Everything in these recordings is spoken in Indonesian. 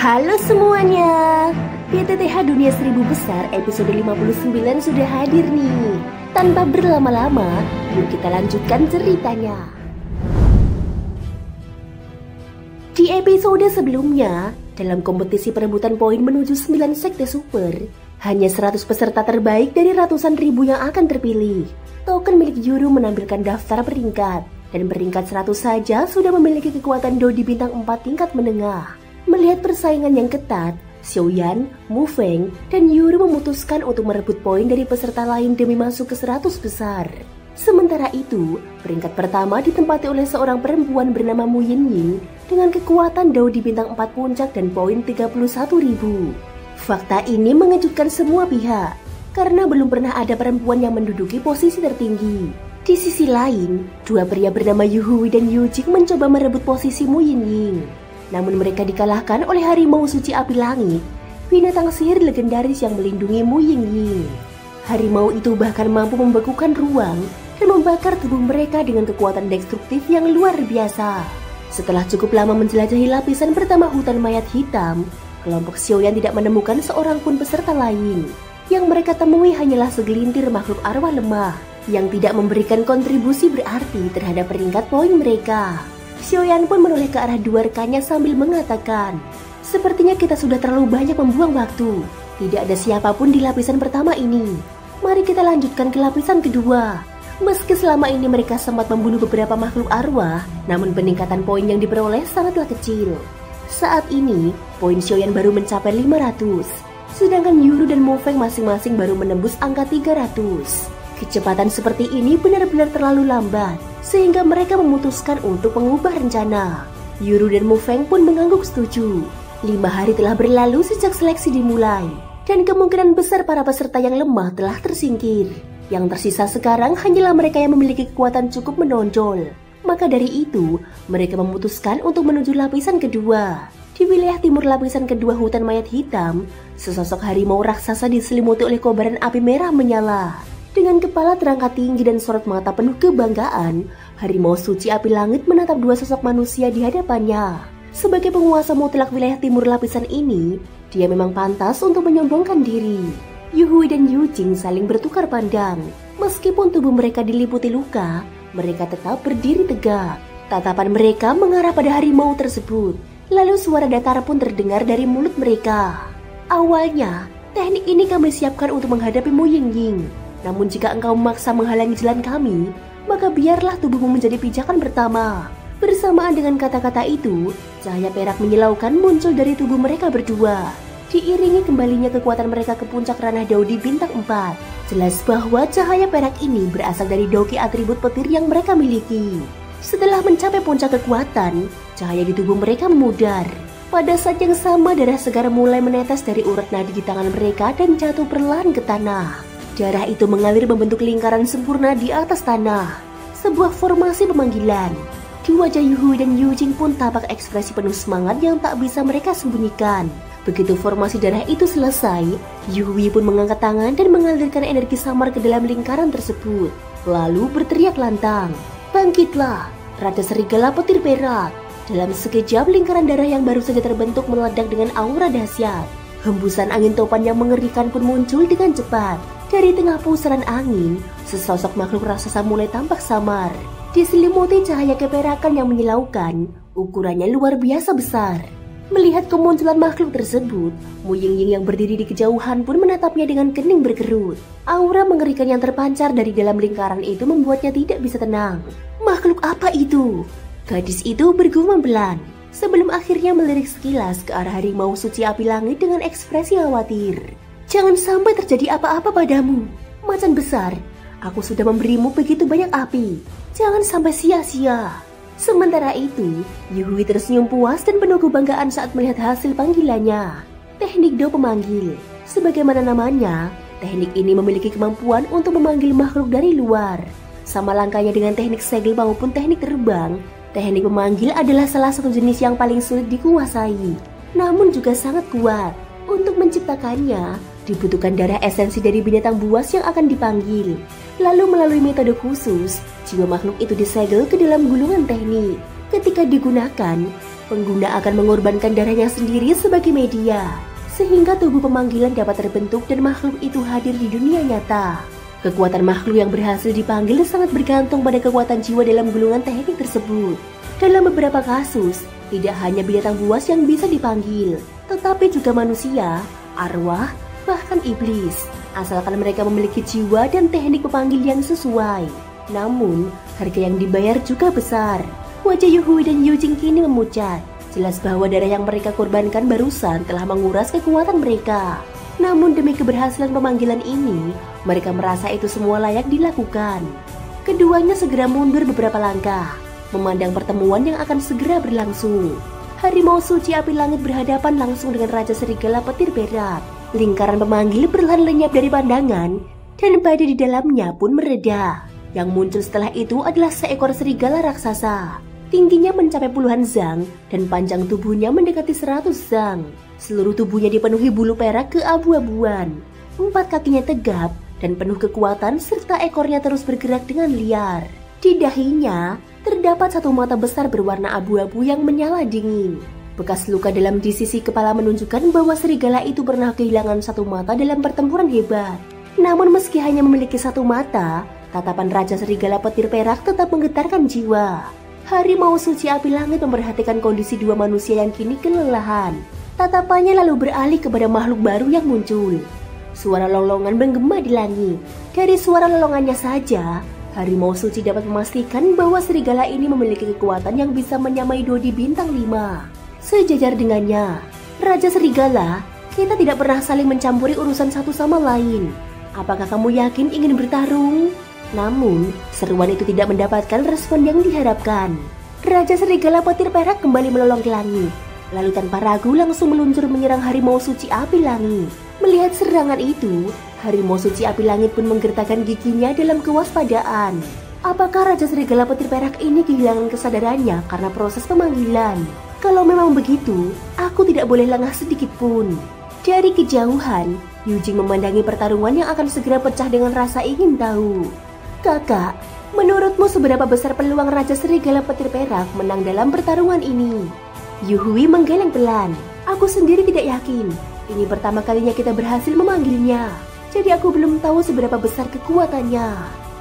Halo semuanya, PTTH Dunia Seribu Besar episode 59 sudah hadir nih. Tanpa berlama-lama, yuk kita lanjutkan ceritanya. Di episode sebelumnya, dalam kompetisi perebutan poin menuju 9 sekte super, hanya 100 peserta terbaik dari ratusan ribu yang akan terpilih. Token milik Yuru menampilkan daftar peringkat, dan peringkat 100 saja sudah memiliki kekuatan Dou di bintang 4 tingkat menengah. Melihat persaingan yang ketat, Xiaoyan, Mu Feng, dan Yuru memutuskan untuk merebut poin dari peserta lain demi masuk ke 100 besar. Sementara itu, peringkat pertama ditempati oleh seorang perempuan bernama Mu Yinying dengan kekuatan Dou di bintang 4 puncak dan poin 31.000. Fakta ini mengejutkan semua pihak, karena belum pernah ada perempuan yang menduduki posisi tertinggi. Di sisi lain, dua pria bernama Yu Hui dan Yu Jing mencoba merebut posisi Mu Yinying. Namun mereka dikalahkan oleh harimau suci api langit, binatang sihir legendaris yang melindungi Mu Yinying. Harimau itu bahkan mampu membekukan ruang dan membakar tubuh mereka dengan kekuatan destruktif yang luar biasa. Setelah cukup lama menjelajahi lapisan pertama hutan mayat hitam, kelompok Xiaoyan tidak menemukan seorang pun peserta lain. Yang mereka temui hanyalah segelintir makhluk arwah lemah yang tidak memberikan kontribusi berarti terhadap peringkat poin mereka. Xiaoyan pun menoleh ke arah dua rekannya sambil mengatakan, "Sepertinya kita sudah terlalu banyak membuang waktu. Tidak ada siapapun di lapisan pertama ini. Mari kita lanjutkan ke lapisan kedua." Meski selama ini mereka sempat membunuh beberapa makhluk arwah, namun peningkatan poin yang diperoleh sangatlah kecil. Saat ini, poin Xiaoyan baru mencapai 500, sedangkan Yuru dan Mu Feng masing-masing baru menembus angka 300. Kecepatan seperti ini benar-benar terlalu lambat, sehingga mereka memutuskan untuk mengubah rencana. Yuru dan Mu Feng pun mengangguk setuju. 5 hari telah berlalu sejak seleksi dimulai, dan kemungkinan besar para peserta yang lemah telah tersingkir. Yang tersisa sekarang hanyalah mereka yang memiliki kekuatan cukup menonjol. Maka dari itu, mereka memutuskan untuk menuju lapisan kedua. Di wilayah timur lapisan kedua hutan mayat hitam, sesosok harimau raksasa diselimuti oleh kobaran api merah menyala. Dengan kepala terangkat tinggi dan sorot mata penuh kebanggaan, harimau suci api langit menatap dua sosok manusia di hadapannya. Sebagai penguasa mutlak wilayah timur lapisan ini, dia memang pantas untuk menyombongkan diri. Yu Hui dan Yu Jing saling bertukar pandang. Meskipun tubuh mereka diliputi luka, mereka tetap berdiri tegak. Tatapan mereka mengarah pada harimau tersebut. Lalu suara datar pun terdengar dari mulut mereka. "Awalnya, teknik ini kami siapkan untuk menghadapi Mu Yinying. Namun jika engkau memaksa menghalangi jalan kami, maka biarlah tubuhmu menjadi pijakan pertama." Bersamaan dengan kata-kata itu, cahaya perak menyilaukan muncul dari tubuh mereka berdua. Diiringi kembalinya kekuatan mereka ke puncak ranah Dou di bintang 4. Jelas bahwa cahaya perak ini berasal dari Douki atribut petir yang mereka miliki. Setelah mencapai puncak kekuatan, cahaya di tubuh mereka memudar. Pada saat yang sama, darah segar mulai menetes dari urat nadi di tangan mereka dan jatuh perlahan ke tanah. Darah itu mengalir membentuk lingkaran sempurna di atas tanah. Sebuah formasi pemanggilan. Di wajah Yu Hui dan Yu Jing pun tampak ekspresi penuh semangat yang tak bisa mereka sembunyikan. Begitu formasi darah itu selesai, Yu Hui pun mengangkat tangan dan mengalirkan energi samar ke dalam lingkaran tersebut. Lalu berteriak lantang, "Bangkitlah, Raja Serigala Petir Perak!" Dalam sekejap, lingkaran darah yang baru saja terbentuk meledak dengan aura dahsyat. Hembusan angin topan yang mengerikan pun muncul dengan cepat. Dari tengah pusaran angin, sesosok makhluk raksasa mulai tampak samar. Diselimuti cahaya keperakan yang menyilaukan, ukurannya luar biasa besar. Melihat kemunculan makhluk tersebut, Mu Yinying yang berdiri di kejauhan pun menatapnya dengan kening berkerut. Aura mengerikan yang terpancar dari dalam lingkaran itu membuatnya tidak bisa tenang. Makhluk apa itu? Gadis itu bergumam pelan, sebelum akhirnya melirik sekilas ke arah harimau suci api langit dengan ekspresi khawatir. "Jangan sampai terjadi apa-apa padamu, macan besar. Aku sudah memberimu begitu banyak api. Jangan sampai sia-sia." Sementara itu, Yu Hui tersenyum puas dan penuh kebanggaan saat melihat hasil panggilannya. Teknik Dou pemanggil. Sebagaimana namanya, teknik ini memiliki kemampuan untuk memanggil makhluk dari luar. Sama langkahnya dengan teknik segel maupun teknik terbang, teknik memanggil adalah salah satu jenis yang paling sulit dikuasai, namun juga sangat kuat. Untuk menciptakannya, dibutuhkan darah esensi dari binatang buas yang akan dipanggil. Lalu melalui metode khusus, jiwa makhluk itu disegel ke dalam gulungan teknik. Ketika digunakan, Pengguna akan mengorbankan darahnya sendiri sebagai media, sehingga tubuh pemanggilan dapat terbentuk dan makhluk itu hadir di dunia nyata. Kekuatan makhluk yang berhasil dipanggil sangat bergantung pada kekuatan jiwa dalam gulungan teknik tersebut. Dalam beberapa kasus, tidak hanya binatang buas yang bisa dipanggil, tetapi juga manusia, arwah, bahkan iblis, asalkan mereka memiliki jiwa dan teknik pemanggil yang sesuai. Namun, harga yang dibayar juga besar. Wajah Yuhui dan Yujing kini memucat. Jelas bahwa darah yang mereka korbankan barusan telah menguras kekuatan mereka. Namun demi keberhasilan pemanggilan ini, mereka merasa itu semua layak dilakukan. Keduanya segera mundur beberapa langkah, memandang pertemuan yang akan segera berlangsung. Harimau suci api langit berhadapan langsung dengan Raja Serigala Petir Perak. Lingkaran pemanggil perlahan lenyap dari pandangan, dan badai di dalamnya pun mereda. Yang muncul setelah itu adalah seekor serigala raksasa. Tingginya mencapai puluhan zang dan panjang tubuhnya mendekati 100 zang. Seluruh tubuhnya dipenuhi bulu perak keabu-abuan. 4 kakinya tegap dan penuh kekuatan serta ekornya terus bergerak dengan liar. Di dahinya terdapat satu mata besar berwarna abu-abu yang menyala dingin. Bekas luka dalam di sisi kepala menunjukkan bahwa serigala itu pernah kehilangan satu mata dalam pertempuran hebat. Namun meski hanya memiliki satu mata, tatapan Raja Serigala Petir Perak tetap menggetarkan jiwa. Harimau suci api langit memperhatikan kondisi dua manusia yang kini kelelahan. Tatapannya lalu beralih kepada makhluk baru yang muncul. Suara lolongan menggema di langit. Dari suara lolongannya saja, Harimau suci dapat memastikan bahwa serigala ini memiliki kekuatan yang bisa menyamai Dodi bintang 5. Sejajar dengannya, Raja Serigala, kita tidak pernah saling mencampuri urusan satu sama lain. Apakah kamu yakin ingin bertarung? Namun, seruan itu tidak mendapatkan respon yang diharapkan. Raja Serigala Petir Perak kembali melolong ke langit, lalu tanpa ragu langsung meluncur menyerang Harimau Suci Api Langit. Melihat serangan itu, Harimau Suci Api Langit pun menggertakkan giginya dalam kewaspadaan. Apakah Raja Serigala Petir Perak ini kehilangan kesadarannya karena proses pemanggilan? Kalau memang begitu, aku tidak boleh lengah sedikit pun. Dari kejauhan, Yujing memandangi pertarungan yang akan segera pecah dengan rasa ingin tahu. Kakak, menurutmu seberapa besar peluang Raja Serigala Petir Perak menang dalam pertarungan ini? Yuhui menggeleng pelan. Aku sendiri tidak yakin. Ini pertama kalinya kita berhasil memanggilnya. Jadi aku belum tahu seberapa besar kekuatannya.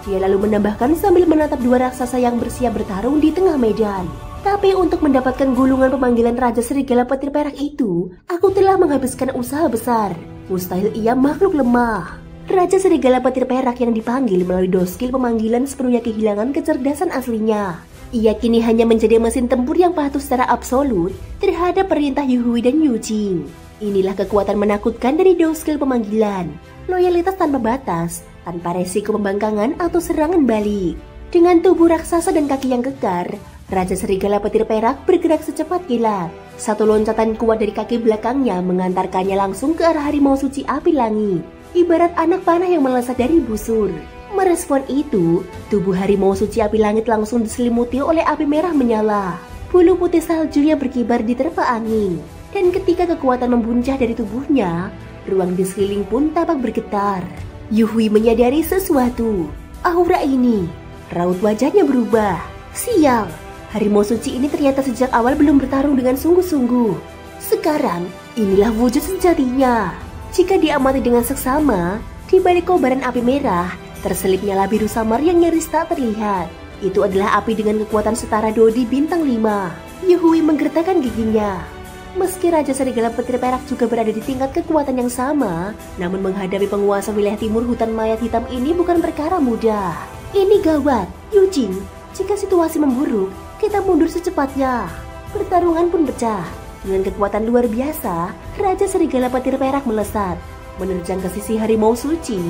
Dia lalu menambahkan sambil menatap dua raksasa yang bersiap bertarung di tengah medan. Tapi untuk mendapatkan gulungan pemanggilan Raja Serigala Petir Perak itu, aku telah menghabiskan usaha besar. Mustahil ia makhluk lemah. Raja Serigala Petir Perak yang dipanggil melalui doskil pemanggilan sepenuhnya kehilangan kecerdasan aslinya. Ia kini hanya menjadi mesin tempur yang patuh secara absolut terhadap perintah Yuhui dan Yujing. Inilah kekuatan menakutkan dari doskil pemanggilan. Loyalitas tanpa batas, tanpa resiko pembangkangan atau serangan balik. Dengan tubuh raksasa dan kaki yang kekar, Raja Serigala Petir Perak bergerak secepat kilat. Satu loncatan kuat dari kaki belakangnya mengantarkannya langsung ke arah Harimau Suci Api Langit, ibarat anak panah yang melesat dari busur. Merespon itu, tubuh Harimau Suci Api Langit langsung diselimuti oleh api merah menyala. Bulu putih saljunya berkibar diterpa angin, dan ketika kekuatan membuncah dari tubuhnya, ruang di sekeliling pun tampak bergetar. Yuhui menyadari sesuatu. Aura ini, raut wajahnya berubah. Sial! Harimau suci ini ternyata sejak awal belum bertarung dengan sungguh-sungguh. Sekarang, inilah wujud sejatinya. Jika diamati dengan seksama, di balik kobaran api merah, terselip nyala biru samar yang nyaris tak terlihat. Itu adalah api dengan kekuatan setara Dodi bintang 5. Yuhui menggertakkan giginya. Meski Raja Serigala Petir Perak juga berada di tingkat kekuatan yang sama, namun menghadapi penguasa wilayah timur hutan mayat hitam ini bukan perkara mudah. Ini gawat, Yujing. Jika situasi memburuk, kita mundur secepatnya. Pertarungan pun pecah. Dengan kekuatan luar biasa, Raja Serigala Petir Perak melesat, menerjang ke sisi Harimau Suci,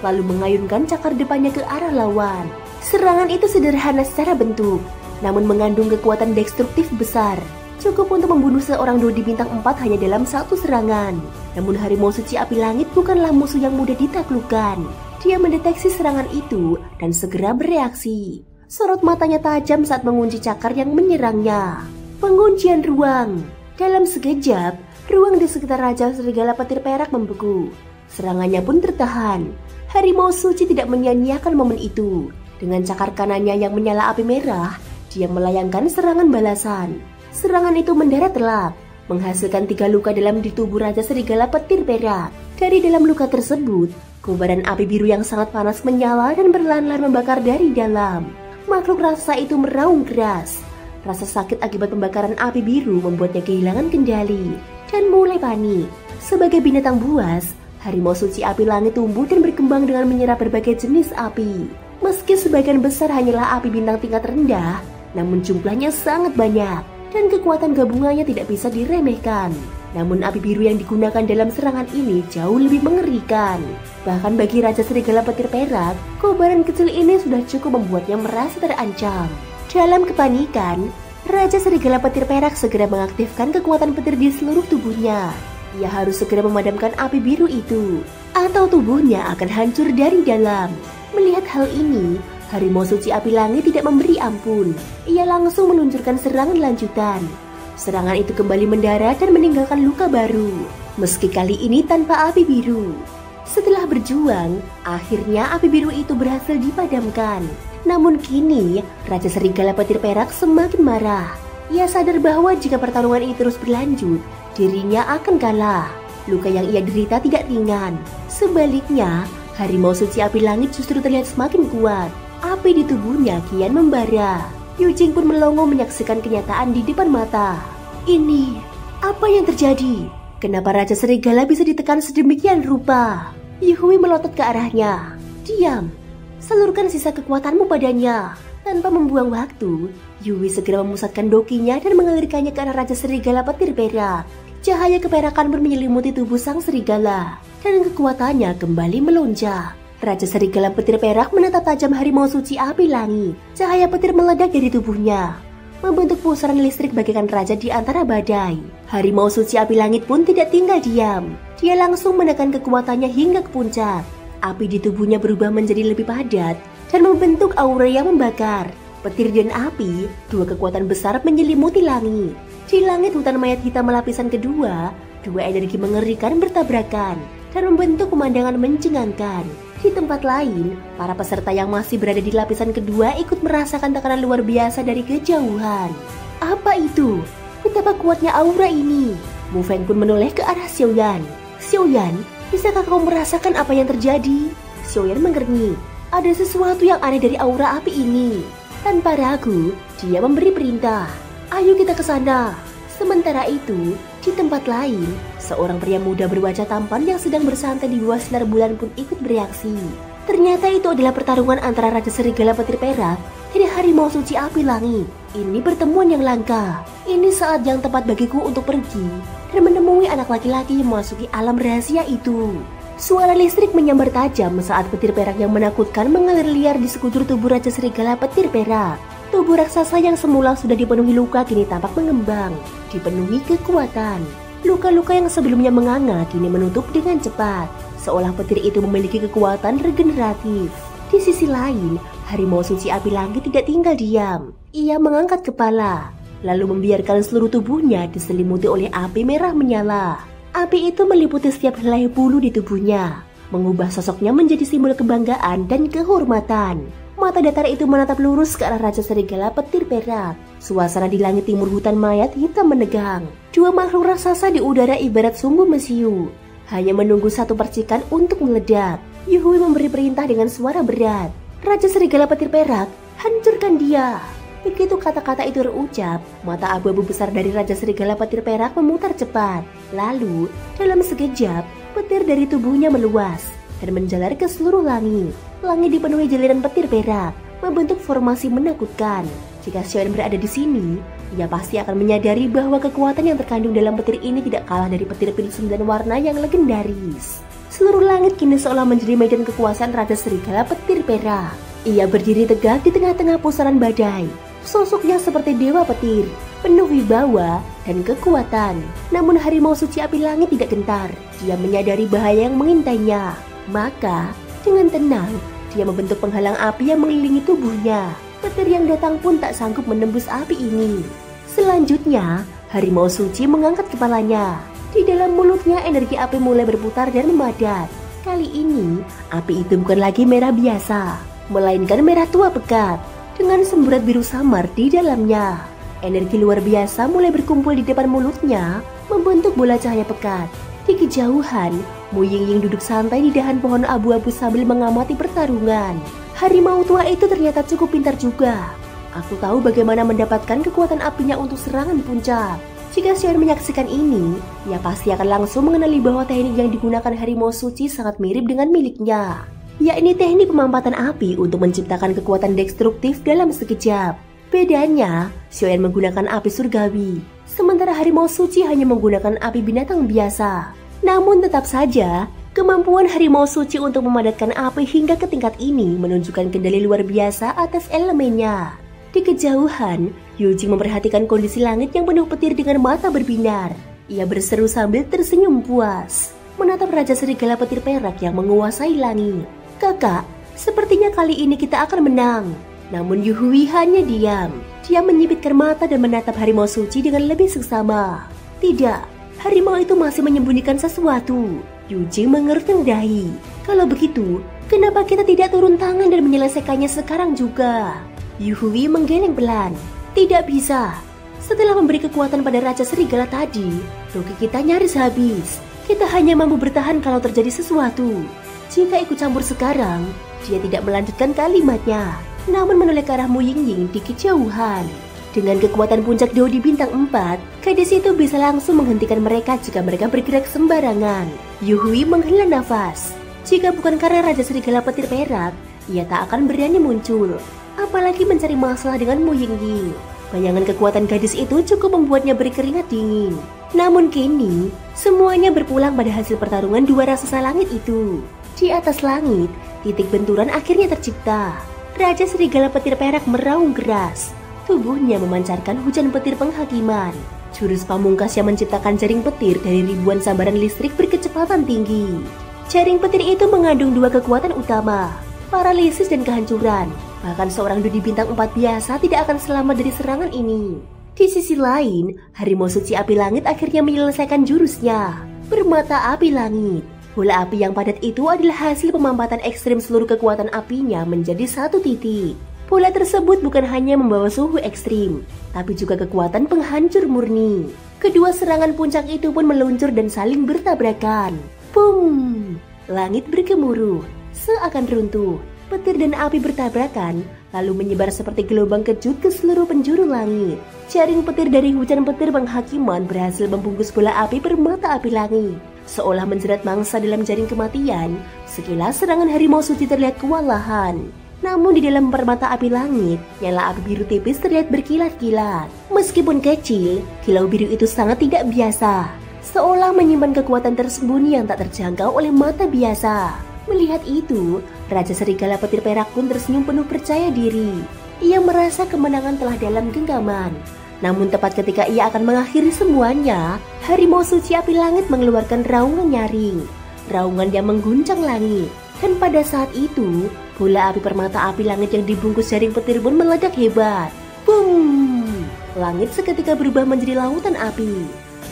lalu mengayunkan cakar depannya ke arah lawan. Serangan itu sederhana secara bentuk, namun mengandung kekuatan destruktif besar. Cukup untuk membunuh seorang Dodi bintang 4 hanya dalam satu serangan. Namun Harimau Suci Api Langit bukanlah musuh yang mudah ditaklukkan. Dia mendeteksi serangan itu dan segera bereaksi. Sorot matanya tajam saat mengunci cakar yang menyerangnya. Penguncian ruang. Dalam sekejap, ruang di sekitar Raja Serigala Petir Perak membeku. Serangannya pun tertahan. Harimau Suci tidak menyia-nyiakan momen itu. Dengan cakar kanannya yang menyala api merah, dia melayangkan serangan balasan. Serangan itu mendarat telak, menghasilkan 3 luka dalam di tubuh Raja Serigala Petir Perak. Dari dalam luka tersebut, kobaran api biru yang sangat panas menyala dan perlahan-lahan membakar dari dalam. Makhluk raksasa itu meraung keras. Rasa sakit akibat pembakaran api biru membuatnya kehilangan kendali dan mulai panik. Sebagai binatang buas, harimau suci api langit tumbuh dan berkembang dengan menyerap berbagai jenis api. Meski sebagian besar hanyalah api bintang tingkat rendah, namun jumlahnya sangat banyak dan kekuatan gabungannya tidak bisa diremehkan. Namun api biru yang digunakan dalam serangan ini jauh lebih mengerikan. Bahkan bagi Raja Serigala Petir Perak, kobaran kecil ini sudah cukup membuatnya merasa terancam. Dalam kepanikan, Raja Serigala Petir Perak segera mengaktifkan kekuatan petir di seluruh tubuhnya. Ia harus segera memadamkan api biru itu, atau tubuhnya akan hancur dari dalam. Melihat hal ini, harimau suci api langit tidak memberi ampun. Ia langsung meluncurkan serangan lanjutan. Serangan itu kembali mendarat dan meninggalkan luka baru, meski kali ini tanpa api biru. Setelah berjuang, akhirnya api biru itu berhasil dipadamkan. Namun kini, Raja Serigala Petir Perak semakin marah. Ia sadar bahwa jika pertarungan ini terus berlanjut, dirinya akan kalah. Luka yang ia derita tidak ringan. Sebaliknya, harimau suci api langit justru terlihat semakin kuat. Api di tubuhnya kian membara. Yujing pun melongo menyaksikan kenyataan di depan mata. Ini, apa yang terjadi? Kenapa Raja Serigala bisa ditekan sedemikian rupa? Yuhui melotot ke arahnya. Diam, salurkan sisa kekuatanmu padanya. Tanpa membuang waktu, Yui segera memusatkan dokinya dan mengalirkannya ke arah Raja Serigala Petir Perak. Cahaya keperakan pun menyelimuti tubuh sang serigala, dan kekuatannya kembali melonjak. Raja Serigala Petir Perak menatap tajam harimau suci api langit. Cahaya petir meledak dari tubuhnya, membentuk pusaran listrik bagaikan raja di antara badai. Harimau suci api langit pun tidak tinggal diam. Dia langsung menekan kekuatannya hingga ke puncak. Api di tubuhnya berubah menjadi lebih padat dan membentuk aura yang membakar. Petir dan api, dua kekuatan besar menyelimuti langit. Di langit hutan mayat hitam lapisan kedua, dua energi mengerikan bertabrakan dan membentuk pemandangan mencengangkan. Di tempat lain, para peserta yang masih berada di lapisan kedua ikut merasakan tekanan luar biasa dari kejauhan. Apa itu? Betapa kuatnya aura ini? Mu Feng pun menoleh ke arah Xiaoyan. Xiaoyan, bisakah kau merasakan apa yang terjadi? Xiaoyan mengernyit. Ada sesuatu yang aneh dari aura api ini. Tanpa ragu, dia memberi perintah. Ayo kita ke sana. Sementara itu, di tempat lain, seorang pria muda berwajah tampan yang sedang bersantai di bawah sinar bulan pun ikut bereaksi. Ternyata itu adalah pertarungan antara Raja Serigala Petir Perak dan harimau suci api langit. Ini pertemuan yang langka. Ini saat yang tepat bagiku untuk pergi dan menemui anak laki-laki yang memasuki alam rahasia itu. Suara listrik menyambar tajam saat petir perak yang menakutkan mengalir liar di sekujur tubuh Raja Serigala Petir Perak. Tubuh raksasa yang semula sudah dipenuhi luka kini tampak mengembang, dipenuhi kekuatan. Luka-luka yang sebelumnya menganga kini menutup dengan cepat, seolah petir itu memiliki kekuatan regeneratif. Di sisi lain, harimau suci api langit tidak tinggal diam. Ia mengangkat kepala, lalu membiarkan seluruh tubuhnya diselimuti oleh api merah menyala. Api itu meliputi setiap helai bulu di tubuhnya, mengubah sosoknya menjadi simbol kebanggaan dan kehormatan. Mata datar itu menatap lurus ke arah Raja Serigala Petir Perak. Suasana di langit timur hutan mayat hitam menegang. Dua makhluk raksasa di udara ibarat sumbu mesiu, hanya menunggu satu percikan untuk meledak. Yuhui memberi perintah dengan suara berat. Raja Serigala Petir Perak, hancurkan dia. Begitu kata-kata itu terucap, mata abu-abu besar dari Raja Serigala Petir Perak memutar cepat. Lalu, dalam sekejap, petir dari tubuhnya meluas dan menjalar ke seluruh langit. Langit dipenuhi jaliran petir perak, membentuk formasi menakutkan. Jika Xiaoyan berada di sini, ia pasti akan menyadari bahwa kekuatan yang terkandung dalam petir ini tidak kalah dari petir pil 9 warna yang legendaris. Seluruh langit kini seolah menjadi medan kekuasaan Raja Serigala Petir Perak. Ia berdiri tegak di tengah-tengah pusaran badai. Sosoknya seperti dewa petir, penuh wibawa dan kekuatan. Namun harimau suci api langit tidak gentar. Dia menyadari bahaya yang mengintainya. Maka, dengan tenang, dia membentuk penghalang api yang mengelilingi tubuhnya. Petir yang datang pun tak sanggup menembus api ini. Selanjutnya, harimau suci mengangkat kepalanya. Di dalam mulutnya energi api mulai berputar dan memadat. Kali ini, api itu bukan lagi merah biasa, melainkan merah tua pekat, dengan semburat biru samar di dalamnya. Energi luar biasa mulai berkumpul di depan mulutnya, membentuk bola cahaya pekat. Di kejauhan, Mu Yingying duduk santai di dahan pohon abu-abu sambil mengamati pertarungan. Harimau tua itu ternyata cukup pintar juga. Aku tahu bagaimana mendapatkan kekuatan apinya untuk serangan puncak. Jika Xion menyaksikan ini, ia pasti akan langsung mengenali bahwa teknik yang digunakan harimau suci sangat mirip dengan miliknya, yakni teknik pemampatan api untuk menciptakan kekuatan destruktif dalam sekejap. Bedanya, Xion menggunakan api surgawi, sementara harimau suci hanya menggunakan api binatang biasa. Namun tetap saja, kemampuan harimau suci untuk memadatkan api hingga ke tingkat ini menunjukkan kendali luar biasa atas elemennya. Di kejauhan, Yujing memperhatikan kondisi langit yang penuh petir dengan mata berbinar. Ia berseru sambil tersenyum puas, menatap Raja Serigala Petir Perak yang menguasai langit. Kakak, sepertinya kali ini kita akan menang. Namun Yuhui hanya diam. Dia menyipitkan mata dan menatap harimau suci dengan lebih seksama. Tidak, harimau itu masih menyembunyikan sesuatu. Yujing mengerutkan dahi. Kalau begitu, kenapa kita tidak turun tangan dan menyelesaikannya sekarang juga? Yuhui menggeleng pelan. Tidak bisa. Setelah memberi kekuatan pada Raja Serigala tadi, rogi kita nyaris habis. Kita hanya mampu bertahan kalau terjadi sesuatu. Jika ikut campur sekarang, dia tidak melanjutkan kalimatnya, namun menoleh ke arah Mu Yingying di kejauhan. Dengan kekuatan puncak Dao di bintang 4, gadis itu bisa langsung menghentikan mereka jika mereka bergerak sembarangan. Yuhui menghela nafas. Jika bukan karena Raja Serigala Petir Perak, ia tak akan berani muncul, apalagi mencari masalah dengan Mu Yingying. Bayangan kekuatan gadis itu cukup membuatnya berkeringat dingin. Namun kini, semuanya berpulang pada hasil pertarungan dua raksasa langit itu. Di atas langit, titik benturan akhirnya tercipta. Raja Serigala Petir Perak meraung keras. Tubuhnya memancarkan hujan petir penghakiman. Jurus pamungkas yang menciptakan jaring petir dari ribuan sambaran listrik berkecepatan tinggi. Jaring petir itu mengandung dua kekuatan utama, paralisis dan kehancuran. Bahkan seorang Dodi bintang 4 biasa tidak akan selamat dari serangan ini. Di sisi lain, harimau suci api langit akhirnya menyelesaikan jurusnya, bermata api langit. Bola api yang padat itu adalah hasil pemampatan ekstrim seluruh kekuatan apinya menjadi satu titik. Bola tersebut bukan hanya membawa suhu ekstrim, tapi juga kekuatan penghancur murni. Kedua serangan puncak itu pun meluncur dan saling bertabrakan. Boom! Langit bergemuruh, seakan runtuh. Petir dan api bertabrakan, lalu menyebar seperti gelombang kejut ke seluruh penjuru langit. Jaring petir dari hujan petir penghakiman berhasil membungkus bola api bermata api langit. Seolah menjerat mangsa dalam jaring kematian, sekilas serangan harimau suci terlihat kewalahan. Namun di dalam permata api langit, nyala api biru tipis terlihat berkilat-kilat. Meskipun kecil, kilau biru itu sangat tidak biasa, seolah menyimpan kekuatan tersembunyi yang tak terjangkau oleh mata biasa. Melihat itu, Raja Serigala Petir Perak pun tersenyum penuh percaya diri. Ia merasa kemenangan telah dalam genggaman. Namun tepat ketika ia akan mengakhiri semuanya, harimau suci api langit mengeluarkan raungan nyaring. Raungan yang mengguncang langit. Dan pada saat itu, bola api permata api langit yang dibungkus jaring petir pun meledak hebat. Boom! Langit seketika berubah menjadi lautan api.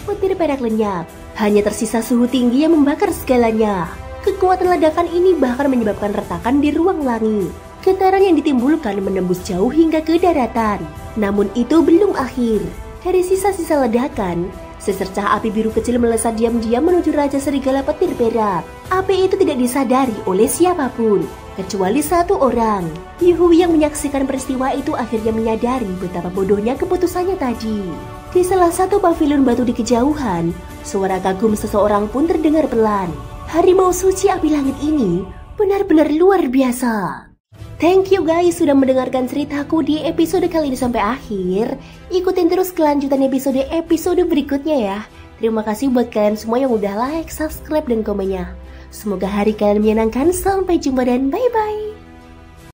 Petir perak lenyap, hanya tersisa suhu tinggi yang membakar segalanya. Kekuatan ledakan ini bahkan menyebabkan retakan di ruang langit. Getaran yang ditimbulkan menembus jauh hingga ke daratan. Namun itu belum akhir. Dari sisa-sisa ledakan, secercah api biru kecil melesat diam-diam menuju Raja Serigala Petir Perak. Api itu tidak disadari oleh siapapun, kecuali satu orang. Yuhui yang menyaksikan peristiwa itu akhirnya menyadari betapa bodohnya keputusannya tadi. Di salah satu pavilion batu di kejauhan, suara kagum seseorang pun terdengar pelan. Harimau suci api langit ini benar-benar luar biasa. Thank you guys sudah mendengarkan ceritaku di episode kali ini sampai akhir. Ikutin terus kelanjutan episode berikutnya ya. Terima kasih buat kalian semua yang udah like, subscribe, dan komennya. Semoga hari kalian menyenangkan. Sampai jumpa dan bye-bye.